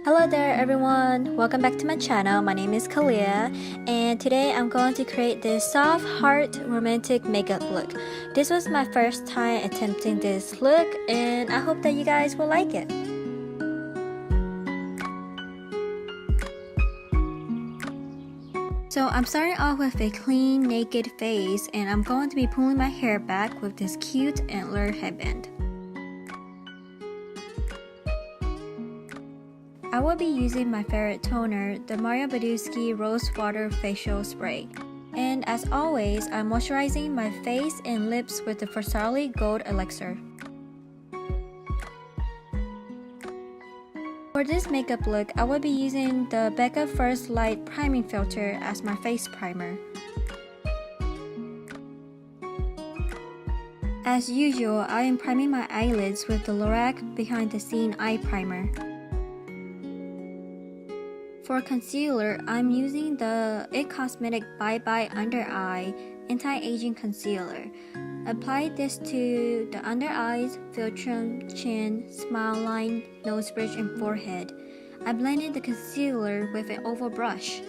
Hello there everyone, welcome back to my channel. My name is Kalia and today I'm going to create this soft heart romantic makeup look. This was my first time attempting this look and I hope that you guys will like it. So I'm starting off with a clean naked face and I'm going to be pulling my hair back with this cute antler headband. I will be using my favorite toner, the Badescu Rose Water Facial Spray. And as always, I'm moisturizing my face and lips with the Farsali Gold Elixir. For this makeup look, I will be using the Becca First Light Priming Filter as my face primer. As usual, I am priming my eyelids with the Lorac Behind the Scene Eye Primer. For concealer, I'm using the Cosmetic Bye Bye Under Eye Anti-Aging Concealer. Apply this to the under eyes, filtrum, chin, smile line, nose bridge, and forehead. I blended the concealer with an oval brush.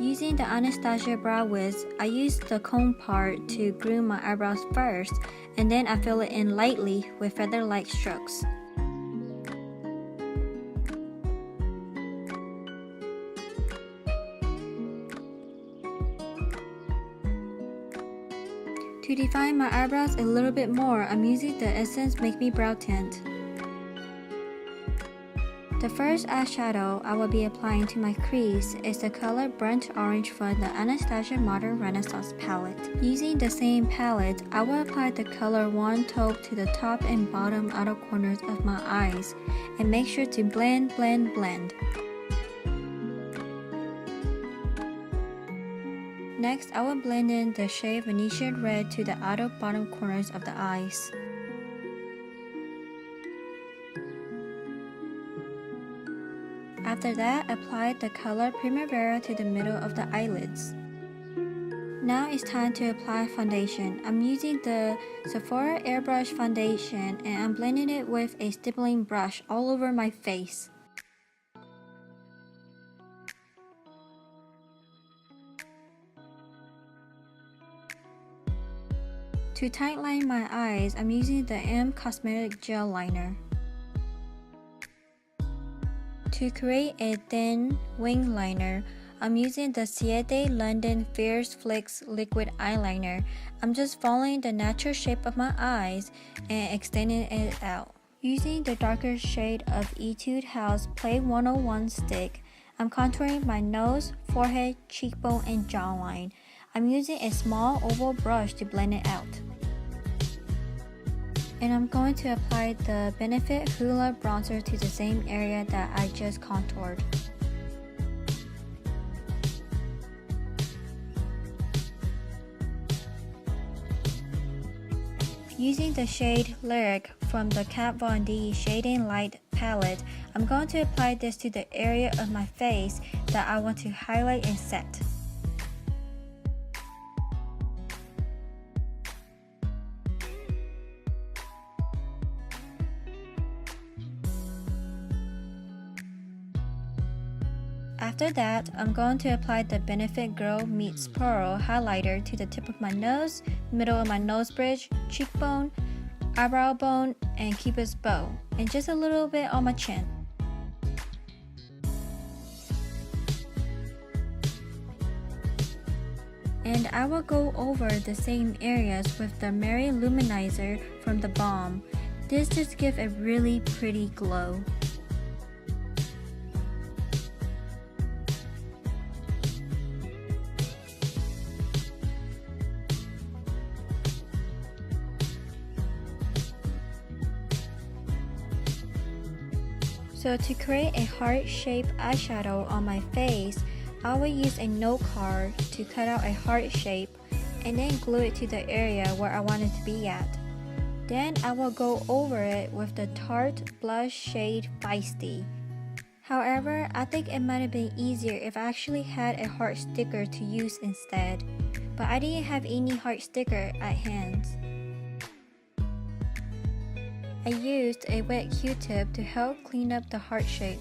Using the Anastasia Brow Wiz, I used the comb part to groom my eyebrows first, and then I fill it in lightly with feather-like strokes. To define my eyebrows a little bit more, I'm using the Essence Make Me Brow Tint. The first eyeshadow I will be applying to my crease is the color Burnt Orange from the Anastasia Modern Renaissance palette. Using the same palette, I will apply the color One Taupe to the top and bottom outer corners of my eyes and make sure to blend. Next, I will blend in the shade Venetian Red to the outer bottom corners of the eyes. After that, apply the color Primavera to the middle of the eyelids. Now it's time to apply foundation. I'm using the Sephora Airbrush Foundation and I'm blending it with a stippling brush all over my face. To tightline my eyes, I'm using the Cosmetic Gel Liner. To create a thin wing liner, I'm using the Siete London Fierce Flicks Liquid Eyeliner. I'm just following the natural shape of my eyes and extending it out. Using the darker shade of Etude House Play 101 stick, I'm contouring my nose, forehead, cheekbone, and jawline. I'm using a small oval brush to blend it out. And I'm going to apply the Benefit Hoola Bronzer to the same area that I just contoured. Using the shade Lorac from the Kat Von D Shading Light palette, I'm going to apply this to the area of my face that I want to highlight and set. After that, I'm going to apply the Benefit Girl Meets Pearl highlighter to the tip of my nose, middle of my nose bridge, cheekbone, eyebrow bone, and Cupid's bow, and just a little bit on my chin. And I will go over the same areas with the Mary Luminizer from the Balm. This just gives a really pretty glow. So to create a heart-shaped eyeshadow on my face, I will use a note card to cut out a heart shape and then glue it to the area where I want it to be at. Then I will go over it with the Tarte blush shade Feisty. However, I think it might have been easier if I actually had a heart sticker to use instead, but I didn't have any heart sticker at hand. I used a wet Q-tip to help clean up the heart shape.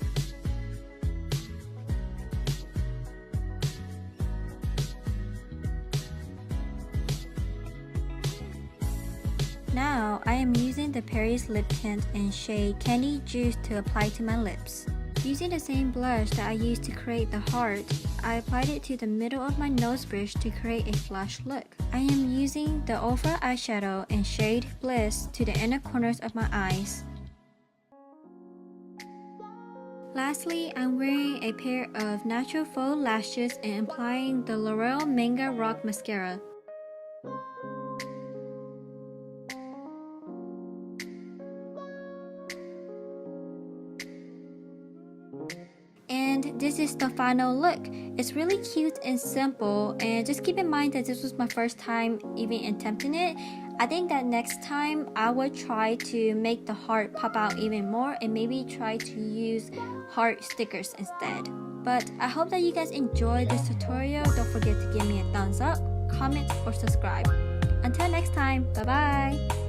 Now, I am using the Paris lip tint in shade Candy Juice to apply to my lips. Using the same blush that I used to create the heart, I applied it to the middle of my nose bridge to create a flush look. I am using the OFRA eyeshadow in shade Bliss to the inner corners of my eyes. Lastly, I'm wearing a pair of natural faux lashes and applying the L'Oreal Manga Rock Mascara. And this is the final look. It's really cute and simple, and just keep in mind that this was my first time even attempting it. I think that next time I would try to make the heart pop out even more and maybe try to use heart stickers instead. But I hope that you guys enjoyed this tutorial. Don't forget to give me a thumbs up, comment, or subscribe. Until next time, bye bye!